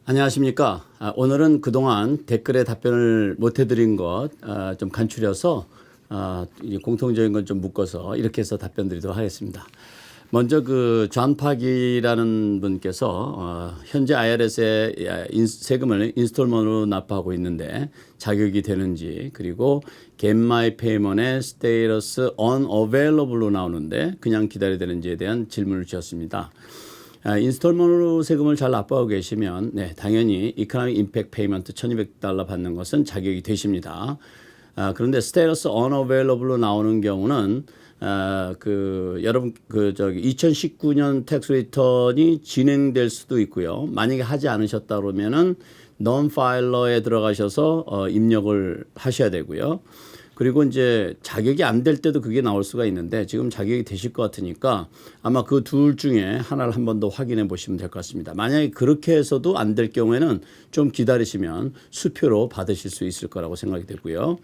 안녕하십니까. 오늘은 그동안 댓글에 답변을 못 해드린 것 좀 간추려서 이 공통적인 건 좀 묶어서 이렇게 해서 답변 드리도록 하겠습니다. 먼저 그 존 팍이라는 분께서 현재 IRS에 세금을 인스톨먼트로 납부하고 있는데 자격이 되는지, 그리고 Get My Payment의 스테이터스 Unavailable로 나오는데 그냥 기다려야 되는지에 대한 질문을 주셨습니다. 인스톨먼트로 세금을 잘 납부하고 계시면 당연히 이코노믹 임팩트 페이먼트 $1,200 받는 것은 자격이 되십니다. 그런데 스테이터스 unavailable로 나오는 경우는 여러분 2019년 텍스 리턴이 진행될 수도 있고요. 만약에 하지 않으셨다 그러면은 non filer에 들어가셔서 입력을 하셔야 되고요. 그리고 이제 자격이 안 될 때도 그게 나올 수가 있는데 지금 자격이 되실 것 같으니까 아마 그 둘 중에 하나를 한 번 더 확인해 보시면 될 것 같습니다. 만약에 그렇게 해서도 안 될 경우에는 좀 기다리시면 수표로 받으실 수 있을 거라고 생각이 되고요.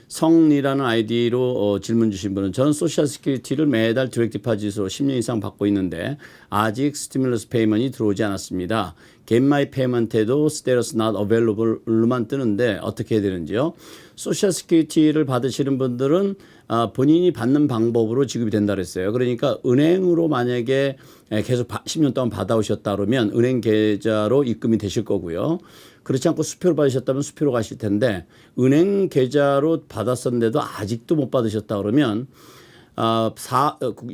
성이라는 아이디로 질문 주신 분은 저는 소셜 시큐리티를 매달 디렉트 디파짓으로 10년 이상 받고 있는데 아직 스티뮬러스 페이먼이 들어오지 않았습니다. Get My Payment에도 Status Not Available로만 뜨는데 어떻게 해야 되는지요? 소셜 시큐리티를 받으시는 분들은 본인이 받는 방법으로 지급이 된다 그랬어요. 그러니까 은행으로 만약에 계속 10년 동안 받아오셨다 그러면 은행 계좌로 입금이 되실 거고요. 그렇지 않고 수표로 받으셨다면 수표로 가실 텐데 은행 계좌로 받았었는데도 아직도 못 받으셨다 그러면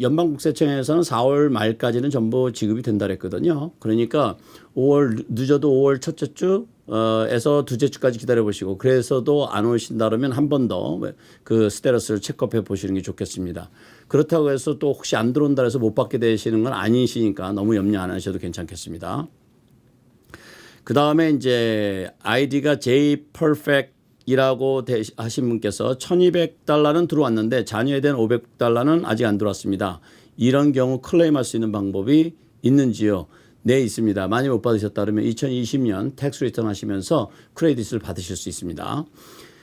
연방국세청에서는 4월 말까지는 전부 지급이 된다 그랬거든요. 그러니까 5월 늦어도 5월 첫째 주에서 둘째 주까지 기다려 보시고 그래서도 안 오신다 그러면 한 번 더 그 스테러스를 체크업해 보시는 게 좋겠습니다. 그렇다고 해서 또 혹시 안 들어온다 해서 못 받게 되시는 건 아니시니까 너무 염려 안 하셔도 괜찮겠습니다. 그 다음에 이제 아이디가 JPerfect이라고 하신 분께서 $1,200는 들어왔는데 자녀에 대한 $500는 아직 안 들어왔습니다. 이런 경우 클레임할 수 있는 방법이 있는지요? 네, 있습니다. 많이 못 받으셨다 그러면 2020년 텍스 리턴 하시면서 크레딧을 받으실 수 있습니다.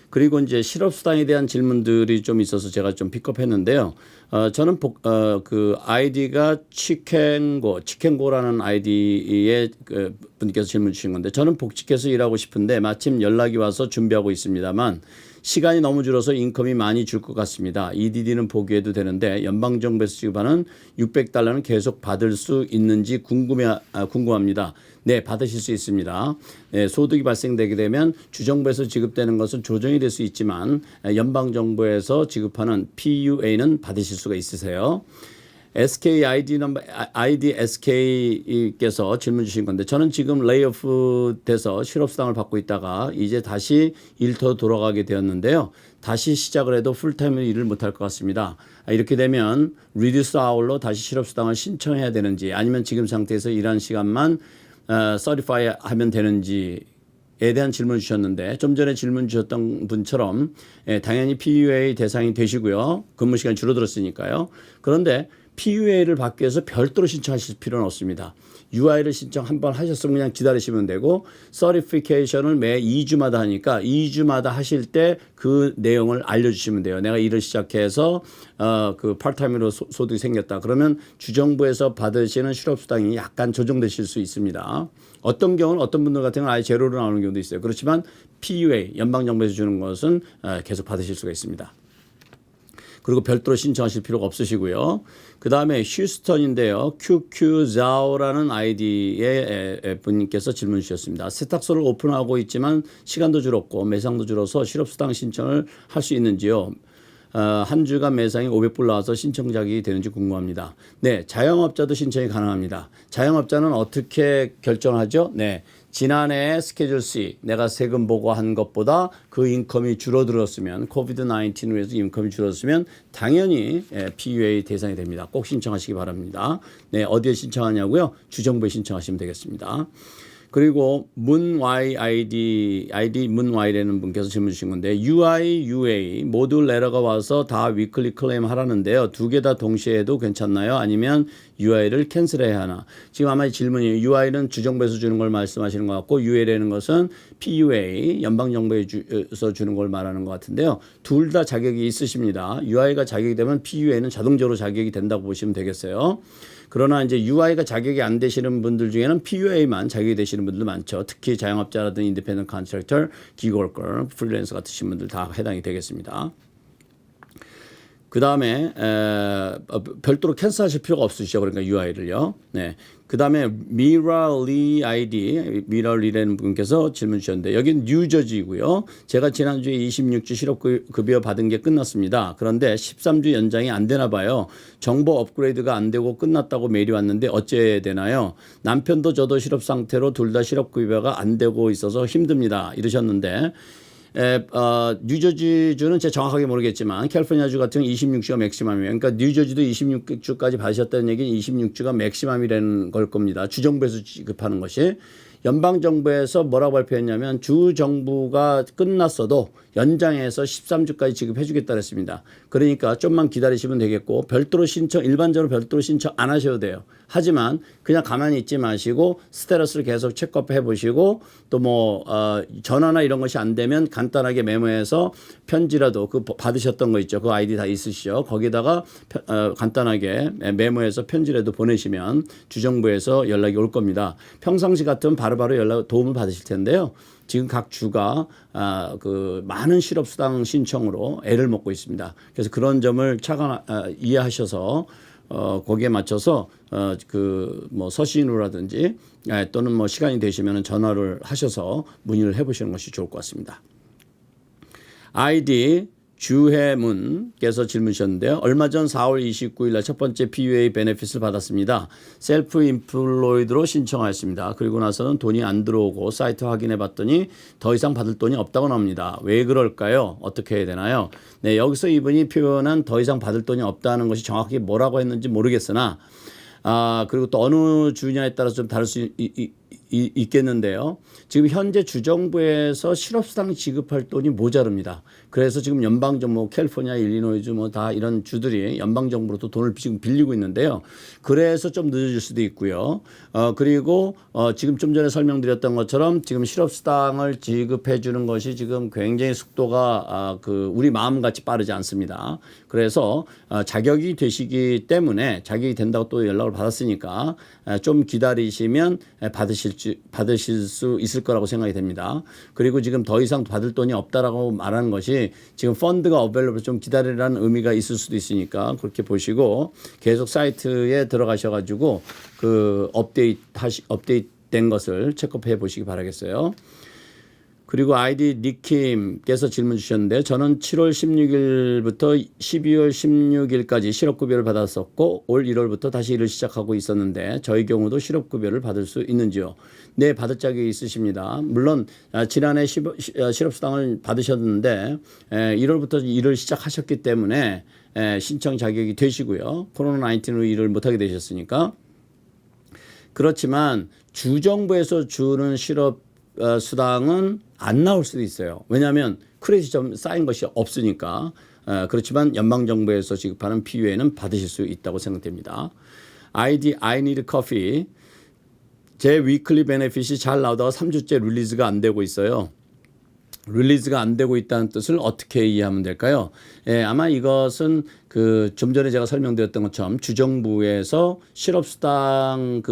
그리고 이제 실업수당에 대한 질문들이 좀 있어서 제가 좀 픽업했는데요. 저는 그 아이디가 치켄고라는 아이디의 그 분께서 질문 주신 건데 저는 복직해서 일하고 싶은데 마침 연락이 와서 준비하고 있습니다만 시간이 너무 줄어서 인컴이 많이 줄 것 같습니다. EDD는 포기해도 되는데 연방정부에서 지급하는 $600는 계속 받을 수 있는지 궁금합니다. 네, 받으실 수 있습니다. 네, 소득이 발생되게 되면 주정부에서 지급되는 것은 조정이 될 수 있지만 연방정부에서 지급하는 PUA는 받으실 수가 있으세요. SK ID SK께서 질문 주신 건데 저는 지금 레이오프 돼서 실업수당을 받고 있다가 이제 다시 일터로 돌아가게 되었는데요. 다시 시작을 해도 풀타임으로 일을 못할 것 같습니다. 이렇게 되면 리듀스 아울로 다시 실업수당을 신청해야 되는지 아니면 지금 상태에서 일하는 시간만 서티파이 하면 되는지 에 대한 질문을 주셨는데 좀 전에 질문 주셨던 분처럼 당연히 PUA 대상이 되시고요. 근무 시간이 줄어들었으니까요. 그런데 PUA를 받기 위해서 별도로 신청하실 필요는 없습니다. UI를 신청 한번 하셨으면 그냥 기다리시면 되고 서티피케이션을 매 2주마다 하니까 2주마다 하실 때 그 내용을 알려주시면 돼요. 내가 일을 시작해서 그 파트타임으로 소득이 생겼다. 그러면 주정부에서 받으시는 실업수당이 약간 조정되실 수 있습니다. 어떤 경우는 어떤 분들 같은 경우는 아예 제로로 나오는 경우도 있어요. 그렇지만 PUA 연방정부에서 주는 것은 계속 받으실 수가 있습니다. 그리고 별도로 신청하실 필요가 없으시고요. 그 다음에 휴스턴인데요. QQZAO라는 아이디의 분께서 질문 주셨습니다. 세탁소를 오픈하고 있지만 시간도 줄었고 매상도 줄어서 실업수당 신청을 할 수 있는지요? 한 주간 매상이 $500 나와서 신청 자격이 되는지 궁금합니다. 네, 자영업자도 신청이 가능합니다. 자영업자는 어떻게 결정하죠? 네, 지난해 스케줄 C 내가 세금 보고한 것보다 그 인컴이 줄어들었으면 코비드-19으로 해서 인컴이 줄었으면 당연히 PUA 대상이 됩니다. 꼭 신청하시기 바랍니다. 네, 어디에 신청하냐고요? 주정부에 신청하시면 되겠습니다. 그리고 문YID 문Y라는 분께서 질문 주신 건데 UI, UA 모두 레터가 와서 다 위클리 클레임 하라는데요. 두 개 다 동시에 해도 괜찮나요? 아니면 UI를 캔슬해야 하나? 지금 아마 질문이 UI는 주정부에서 주는 걸 말씀하시는 것 같고 UA라는 것은 PUA 연방정부에서 주는 걸 말하는 것 같은데요. 둘 다 자격이 있으십니다. UI가 자격이 되면 PUA는 자동적으로 자격이 된다고 보시면 되겠어요. 그러나 이제 UI가 자격이 안 되시는 분들 중에는 PUA만 자격이 되시는 분들 많죠. 특히 자영업자라든 인디펜던트 컨트랙터, 기계월커, 프리랜서 같으신 분들 다 해당이 되겠습니다. 그 다음에 별도로 캔슬하실 필요가 없으시죠. 그러니까 UI를요. 네. 그 다음에 미라리 아이디, 미라리라는 분께서 질문 주셨는데 여기는 뉴저지고요. 제가 지난주에 26주 실업급여 받은 게 끝났습니다. 그런데 13주 연장이 안 되나 봐요. 정보 업그레이드가 안 되고 끝났다고 메일이 왔는데 어째야 되나요? 남편도 저도 실업 상태로 둘 다 실업급여가 안 되고 있어서 힘듭니다. 이러셨는데 뉴저지주는 제가 정확하게 모르겠지만 캘리포니아주 같은 경우 26주가 맥시멈이에요. 그러니까 뉴저지도 26주까지 받으셨다는 얘기는 26주가 맥시멈이라는 걸 겁니다. 주정부에서 지급하는 것이. 연방정부에서 뭐라고 발표했냐면 주정부가 끝났어도 연장해서 13주까지 지급해 주겠다 그랬습니다. 그러니까 좀만 기다리시면 되겠고 별도로 신청, 일반적으로 별도로 신청 안 하셔도 돼요. 하지만 그냥 가만히 있지 마시고 스테러스를 계속 체크해 보시고 또 뭐 전화나 이런 것이 안 되면 간단하게 메모해서 편지라도 그 받으셨던 거 있죠. 그 아이디 다 있으시죠. 거기다가 간단하게 메모해서 편지라도 보내시면 주정부에서 연락이 올 겁니다. 평상시 같은 바로바로 연락 도움을 받으실 텐데요. 지금 각 주가 그 많은 실업수당 신청으로 애를 먹고 있습니다. 그래서 그런 점을 이해하셔서 거기에 맞춰서 그 뭐 서신으로라든지 또는 뭐 시간이 되시면 전화를 하셔서 문의를 해보시는 것이 좋을 것 같습니다. 아이디 주혜문께서 질문 주셨는데요. 얼마 전 4월 29일 날 첫 번째 PUA 베네핏을 받았습니다. 셀프 인플로이드로 신청하였습니다. 그리고 나서는 돈이 안 들어오고 사이트 확인해 봤더니 더 이상 받을 돈이 없다고 나옵니다. 왜 그럴까요? 어떻게 해야 되나요? 네, 여기서 이분이 표현한 더 이상 받을 돈이 없다는 것이 정확히 뭐라고 했는지 모르겠으나 그리고 또 어느 주냐에 따라서 좀 다를 수 있겠는데요. 지금 현재 주정부에서 실업수당 지급할 돈이 모자릅니다. 그래서 지금 연방정부, 캘리포니아, 일리노이주 뭐 다 이런 주들이 연방정부로도 돈을 지금 빌리고 있는데요. 그래서 좀 늦어질 수도 있고요. 그리고 지금 좀 전에 설명드렸던 것처럼 지금 실업수당을 지급해 주는 것이 지금 굉장히 속도가 우리 마음같이 빠르지 않습니다. 그래서 자격이 되시기 때문에 자격이 된다고 또 연락을 받았으니까 좀 기다리시면 받으실 수 있을 거라고 생각이 됩니다. 그리고 지금 더 이상 받을 돈이 없다라고 말하는 것이 지금 펀드가 어벨러블 좀 기다리라는 의미가 있을 수도 있으니까 그렇게 보시고 계속 사이트에 들어가셔가지고 그 업데이트된 것을 체크해 보시기 바라겠어요. 그리고 아이디 니킴께서 질문 주셨는데 저는 7월 16일부터 12월 16일까지 실업급여를 받았었고 올 1월부터 다시 일을 시작하고 있었는데 저희 경우도 실업급여를 받을 수 있는지요? 네, 받을 자격이 있으십니다. 물론 지난해 실업수당을 받으셨는데 1월부터 일을 시작하셨기 때문에 신청 자격이 되시고요. 코로나19으로 일을 못하게 되셨으니까. 그렇지만 주정부에서 주는 수당은 안 나올 수도 있어요. 왜냐하면 크레딧이 좀 쌓인 것이 없으니까. 그렇지만 연방정부에서 지급하는 PUA는 받으실 수 있다고 생각됩니다. 아이디 I need coffee. 제 위클리 베네핏이 잘 나오다가 3주째 릴리즈가 안 되고 있어요. 릴리즈가 안 되고 있다는 뜻을 어떻게 이해하면 될까요? 아마 이것은 좀 전에 제가 설명드렸던 것처럼 주정부에서 실업수당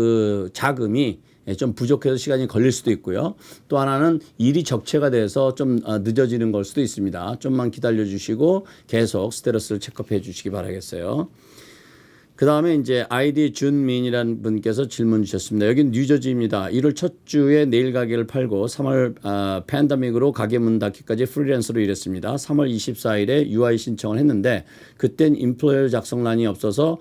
자금이 좀 부족해서 시간이 걸릴 수도 있고요. 또 하나는 일이 적체가 돼서 좀 늦어지는 걸 수도 있습니다. 좀만 기다려 주시고 계속 스테러스를 체크해 주시기 바라겠어요. 그 다음에 이제 아이디 준민이라는 분께서 질문 주셨습니다. 여긴 뉴저지입니다. 1월 첫 주에 네일 가게를 팔고 3월 팬데믹으로 가게 문 닫기까지 프리랜서로 일했습니다. 3월 24일에 UI 신청을 했는데 그땐 인플로어 작성란이 없어서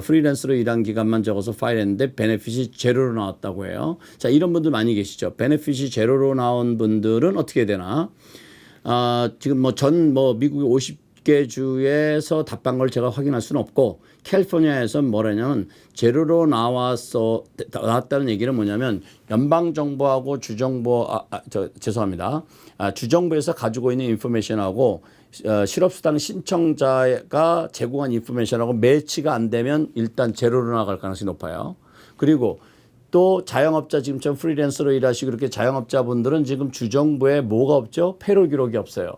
프리랜서로 일한 기간만 적어서 파일했는데 베네핏이 제로로 나왔다고 해요. 자, 이런 분들 많이 계시죠. 베네핏이 제로로 나온 분들은 어떻게 되나? 지금 미국의 50개 주에서 답한 걸 제가 확인할 수는 없고 캘리포니아에서 뭐라냐면 제로로 나왔다는 얘기는 뭐냐면 연방정부하고 주정부 죄송합니다. 주정부에서 가지고 있는 인포메이션하고 실업수당 신청자가 제공한 인포메이션하고 매치가 안 되면 일단 제로로 나갈 가능성이 높아요. 그리고 또 자영업자 지금처럼 프리랜서로 일하시고 이렇게 자영업자분들은 지금 주정부에 뭐가 없죠? 페롤 기록이 없어요.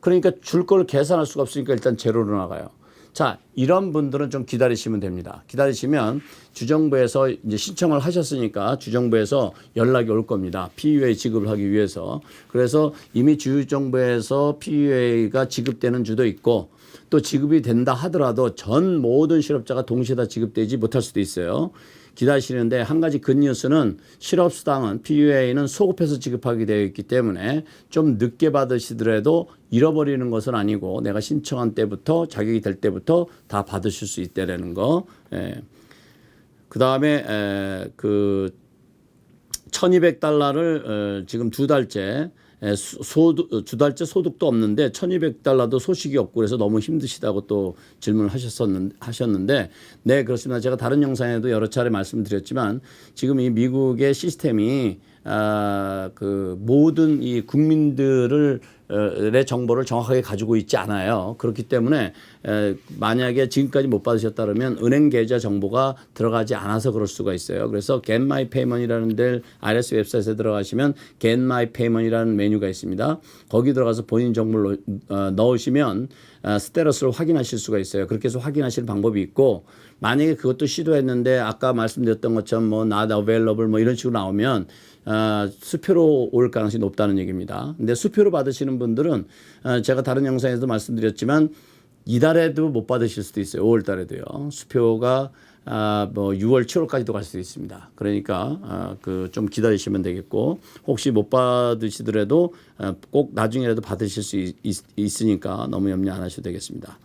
그러니까 줄 걸 계산할 수가 없으니까 일단 제로로 나가요. 자, 이런 분들은 좀 기다리시면 됩니다. 기다리시면 주정부에서 이제 신청을 하셨으니까 주정부에서 연락이 올 겁니다. PUA 지급을 하기 위해서. 그래서 이미 주정부에서 PUA가 지급되는 주도 있고 또 지급이 된다 하더라도 전 모든 실업자가 동시에 다 지급되지 못할 수도 있어요. 기다리시는데 한 가지 굿뉴스는 실업수당은 PUA는 소급해서 지급하게 되어 있기 때문에 좀 늦게 받으시더라도 잃어버리는 것은 아니고 내가 신청한 때부터 자격이 될 때부터 다 받으실 수 있다라는 거. 예. 그다음에 그 1,200달러를 지금 두 달째 두 달째 소득도 없는데 1,200달러도 소식이 없고 그래서 너무 힘드시다고 또 질문을 하셨는데 네, 그렇습니다. 제가 다른 영상에도 여러 차례 말씀드렸지만 지금 이 미국의 시스템이 그 모든 이 국민들을 의 정보를 정확하게 가지고 있지 않아요. 그렇기 때문에 만약에 지금까지 못 받으셨다면 은행 계좌 정보가 들어가지 않아서 그럴 수가 있어요. 그래서 Get My Payment이라는 데 IRS 웹사이트에 들어가시면 Get My Payment이라는 메뉴가 있습니다. 거기 들어가서 본인 정보를 넣으시면 스테러스를 확인하실 수가 있어요. 그렇게 해서 확인하실 방법이 있고 만약에 그것도 시도했는데 아까 말씀드렸던 것처럼 뭐 not available 뭐 이런 식으로 나오면 수표로 올 가능성이 높다는 얘기입니다. 근데 수표로 받으시는 분들은 제가 다른 영상에서도 말씀드렸지만 이달에도 못 받으실 수도 있어요. 5월 달에도요. 수표가 뭐 6월, 7월까지도 갈 수도 있습니다. 그러니까 그 좀 기다리시면 되겠고 혹시 못 받으시더라도 꼭 나중에라도 받으실 수 있으니까 너무 염려 안 하셔도 되겠습니다.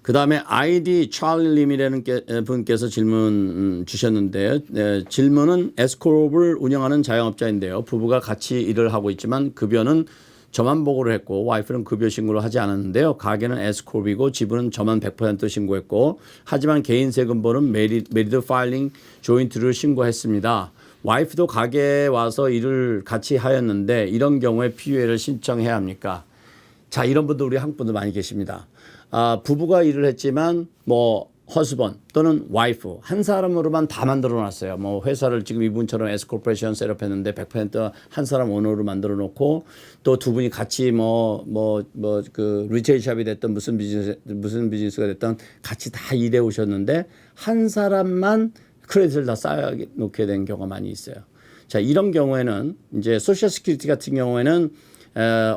그 다음에 아이디 찰리님이라는 분께서 질문 주셨는데요. 네, 질문은 에스코롭을 운영하는 자영업자인데요. 부부가 같이 일을 하고 있지만 급여는 저만 보고를 했고 와이프는 급여 신고를 하지 않았는데요. 가게는 에스코롭이고 지분은 저만 100% 신고했고 하지만 개인 세금보는 메리드 파일링 조인트를 신고했습니다. 와이프도 가게에 와서 일을 같이 하였는데 이런 경우에 PUA를 신청해야 합니까? 자, 이런 분들 우리 한국 분들 많이 계십니다. 부부가 일을 했지만 뭐 허스번 또는 와이프 한 사람으로만 다 만들어 놨어요. 뭐 회사를 지금 이분처럼 에스코퍼레이션 셋업했는데 100%한 사람 오너로 만들어 놓고 또 두 분이 같이 그 리테일 샵이 됐든 무슨 비즈니스가 됐든 같이 다 일해 오셨는데 한 사람만 크레딧을 다 쌓아 놓게 된 경우가 많이 있어요. 자, 이런 경우에는 이제 소셜 시큐리티 같은 경우에는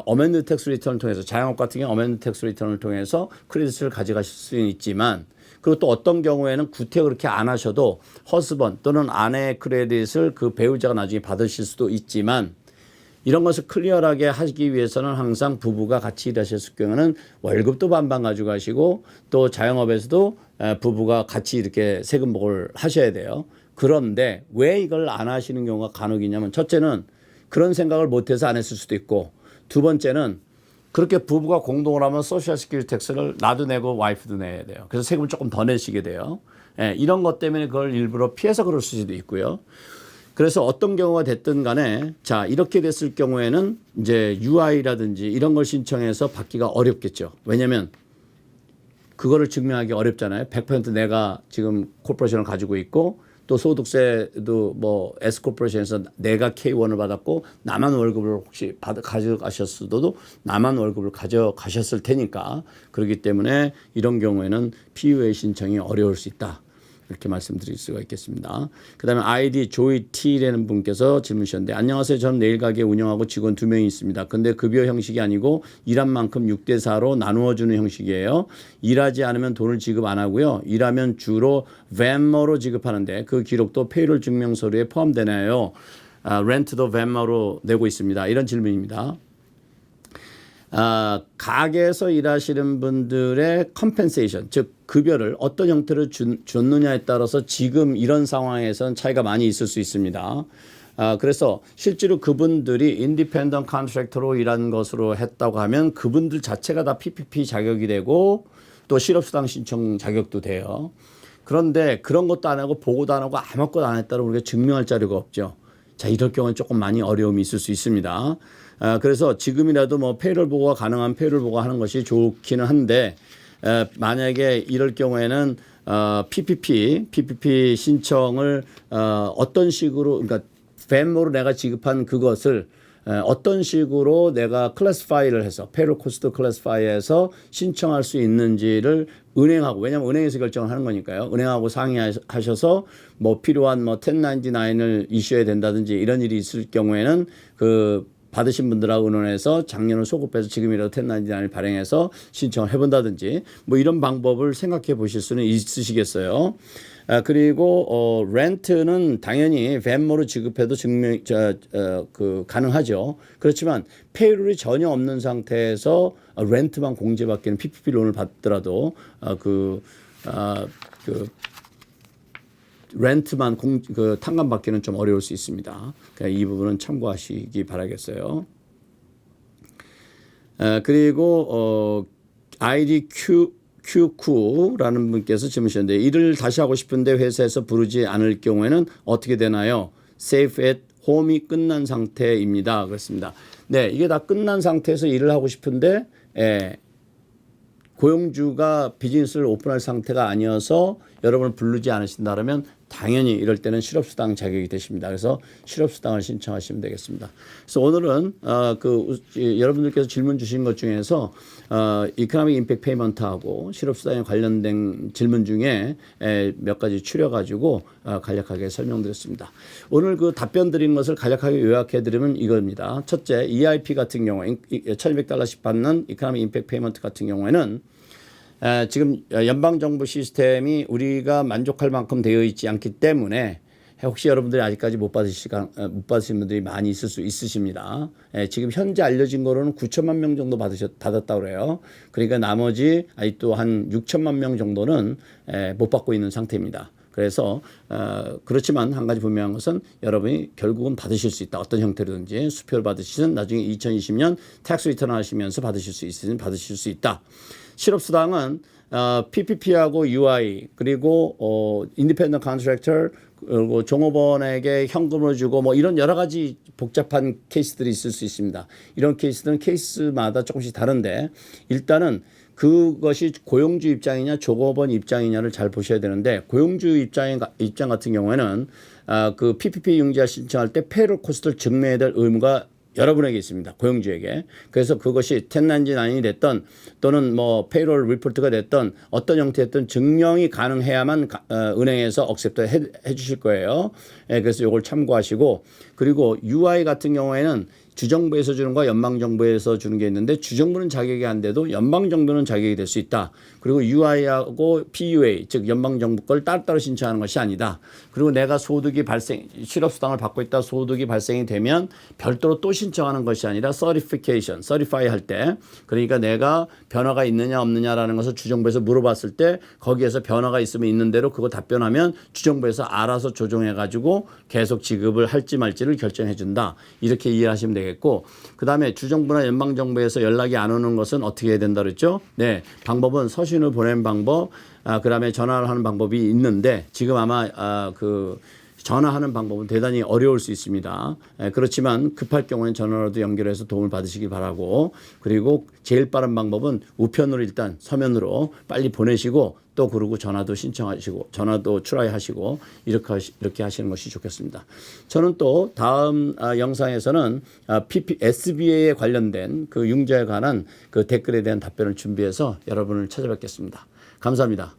어멘드 텍스 리턴을 통해서 자영업 같은 경우 어멘드 텍스 리턴을 통해서 크레딧을 가져가실 수는 있지만 그리고 또 어떤 경우에는 구태 그렇게 안 하셔도 허스번 또는 아내의 크레딧을 그 배우자가 나중에 받으실 수도 있지만 이런 것을 클리어하게 하기 위해서는 항상 부부가 같이 일하셨을 경우는 월급도 반반 가져가시고 또 자영업에서도 부부가 같이 이렇게 세금 보고를 하셔야 돼요. 그런데 왜 이걸 안 하시는 경우가 간혹 있냐면 첫째는 그런 생각을 못해서 안 했을 수도 있고 두 번째는 그렇게 부부가 공동을 하면 소셜 시큐리티 텍스를 나도 내고 와이프도 내야 돼요. 그래서 세금을 조금 더 내시게 돼요. 이런 것 때문에 그걸 일부러 피해서 그럴 수도 있고요. 그래서 어떤 경우가 됐든 간에 자, 이렇게 됐을 경우에는 이제 UI라든지 이런 걸 신청해서 받기가 어렵겠죠. 왜냐하면 그거를 증명하기 어렵잖아요. 100% 내가 지금 코퍼레이션을 가지고 있고 또 소득세도 뭐 S코퍼레이션에서 내가 K1을 받았고 나만 월급을 혹시 가져가셨어도 나만 월급을 가져가셨을 테니까 그렇기 때문에 이런 경우에는 PUA 신청이 어려울 수 있다. 이렇게 말씀드릴 수가 있겠습니다. 그 다음에 아이디 조이T라는 분께서 질문 주셨는데 안녕하세요. 저는 네일 가게 운영하고 직원 2명이 있습니다. 근데 급여 형식이 아니고 일한 만큼 6대4로 나누어 주는 형식이에요. 일하지 않으면 돈을 지급 안 하고요. 일하면 주로 벤머로 지급하는데 그 기록도 페이롤 증명서류에 포함되나요? 렌트도 벤머로 내고 있습니다. 이런 질문입니다. 가게에서 일하시는 분들의 컴펜세이션, 즉 급여를 어떤 형태로 줬느냐에 따라서 지금 이런 상황에서는 차이가 많이 있을 수 있습니다. 그래서 실제로 그분들이 인디펜던트 컨트랙터로 일한 것으로 했다고 하면 그분들 자체가 다 PPP 자격이 되고 또 실업수당 신청 자격도 돼요. 그런데 그런 것도 안 하고 보고도 안 하고 아무것도 안 했다고 우리가 증명할 자료가 없죠. 자, 이럴 경우는 조금 많이 어려움이 있을 수 있습니다. 그래서 지금이라도 뭐 페이롤 보고가 가능한 페이롤 보고가 하는 것이 좋기는 한데 만약에 이럴 경우에는 PPP 신청을 어떤 식으로 그러니까 벤모로 내가 지급한 그것을 어떤 식으로 내가 클래스파이를 해서 페이롤 코스트 클래스파이에서 신청할 수 있는지를 은행하고, 왜냐하면 은행에서 결정을 하는 거니까요. 은행하고 상의하셔서 뭐 필요한 뭐 1099을 이슈해야 된다든지 이런 일이 있을 경우에는 그 받으신 분들하고 의논해서 작년을 소급해서 지금이라도 1099을 발행해서 신청을 해본다든지 뭐 이런 방법을 생각해 보실 수는 있으시겠어요. 그리고 렌트는 당연히 벤모로 지급해도 가능하죠. 그렇지만 페이롤이 전혀 없는 상태에서 렌트만 공제받기는 PPP 론을 받더라도 렌트만 탕감받기는 좀 어려울 수 있습니다. 그러니까 이 부분은 참고하시기 바라겠어요. 그리고 IDQQ라는 분께서 질문 주셨는데, 일을 다시 하고 싶은데 회사에서 부르지 않을 경우에는 어떻게 되나요? Safe at home이 끝난 상태입니다. 그렇습니다. 네, 이게 다 끝난 상태에서 일을 하고 싶은데 고용주가 비즈니스를 오픈할 상태가 아니어서 여러분을 부르지 않으신다면 당연히 이럴 때는 실업수당 자격이 되십니다. 그래서 실업수당을 신청하시면 되겠습니다. 그래서 오늘은 여러분들께서 질문 주신 것 중에서 이코노믹 임팩트 페이먼트하고 실업수당에 관련된 질문 중에 몇 가지 추려가지고 간략하게 설명드렸습니다. 오늘 그 답변 드린 것을 간략하게 요약해드리면 이겁니다. 첫째, EIP 같은 경우에 $1,200씩 받는 이코노믹 임팩트 페이먼트 같은 경우에는 지금 연방정부 시스템이 우리가 만족할 만큼 되어 있지 않기 때문에 혹시 여러분들이 아직까지 못 받으신 분들이 많이 있을 수 있으십니다. 지금 현재 알려진 거로는 9천만 명 정도 받았다고 그래요. 그러니까 나머지 아직도 한 6천만 명 정도는 못 받고 있는 상태입니다. 그래서 그렇지만 한 가지 분명한 것은 여러분이 결국은 받으실 수 있다. 어떤 형태로든지 수표를 받으시든 나중에 2020년 텍스 리턴 하시면서 받으실 수 있으면 받으실 수 있다. 실업수당은 PPP하고 UI 그리고 인디펜던트 컨트랙터 그리고 종업원에게 현금을 주고 뭐 이런 여러 가지 복잡한 케이스들이 있을 수 있습니다. 이런 케이스들은 케이스마다 조금씩 다른데 일단은 그것이 고용주 입장이냐 종업원 입장이냐를 잘 보셔야 되는데, 고용주 입장 같은 경우에는 그 PPP 융자 신청할 때 페이롤 코스트를 증명해야 될 의무가 여러분에게 있습니다. 고용주에게. 그래서 그것이 1099이 됐던 또는 뭐 페이롤 리포트가 됐던 어떤 형태였든 증명이 가능해야만 은행에서 억셉트 해 주실 거예요. 그래서 이걸 참고하시고, 그리고 UI 같은 경우에는 주정부에서 주는 거와 연방정부에서 주는 게 있는데 주정부는 자격이 안 돼도 연방정부는 자격이 될 수 있다. 그리고 UI하고 PUA 즉 연방정부 걸 따로따로 신청하는 것이 아니다. 그리고 내가 실업수당을 받고 있다 소득이 발생이 되면 별도로 또 신청하는 것이 아니라 certify 할 때, 그러니까 내가 변화가 있느냐 없느냐라는 것을 주정부에서 물어봤을 때 거기에서 변화가 있으면 있는 대로 그거 답변하면 주정부에서 알아서 조정해 가지고 계속 지급을 할지 말지를 결정해 준다. 이렇게 이해하시면 되겠고, 그다음에 주정부나 연방정부에서 연락이 안 오는 것은 어떻게 해야 된다 그랬죠? 네, 방법은 서신을 보내는 방법, 그다음에 전화를 하는 방법이 있는데 지금 아마 전화하는 방법은 대단히 어려울 수 있습니다. 그렇지만 급할 경우에는 전화로도 연결해서 도움을 받으시기 바라고, 그리고 제일 빠른 방법은 우편으로 일단 서면으로 빨리 보내시고 또 그러고 전화도 신청하시고 전화도 트라이하시고 이렇게 하시는 것이 좋겠습니다. 저는 또 다음 영상에서는 SBA에 관련된 그 융자에 관한 그 댓글에 대한 답변을 준비해서 여러분을 찾아뵙겠습니다. 감사합니다.